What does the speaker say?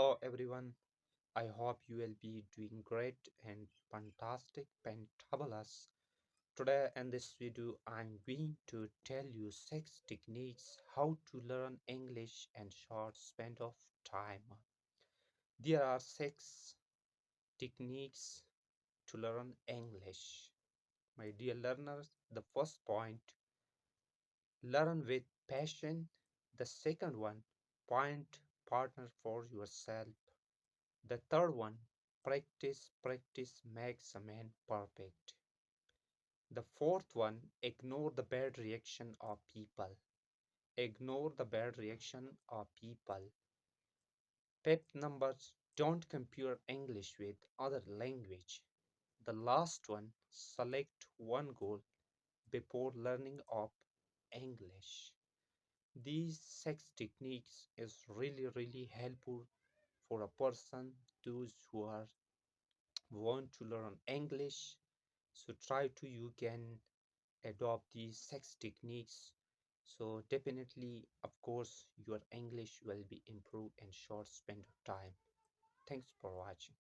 Hello everyone. I hope you will be doing great and fantastic, fantabulous. Today in this video, I'm going to tell you 6 techniques how to learn English in short span of time. There are 6 techniques to learn English. My dear learners, the first point, learn with passion. The second one, find partner for yourself. The third one, practice, practice makes a man perfect. The fourth one, ignore the bad reaction of people. Ignore the bad reaction of people. Tip numbers, don't compare English with other language. The last one, select one goal before learning of English. These 6 techniques is really helpful for a person, those who are want to learn English. So try to you can adopt these 6 techniques. So definitely, of course, your English will be improved in short span of time. Thanks for watching.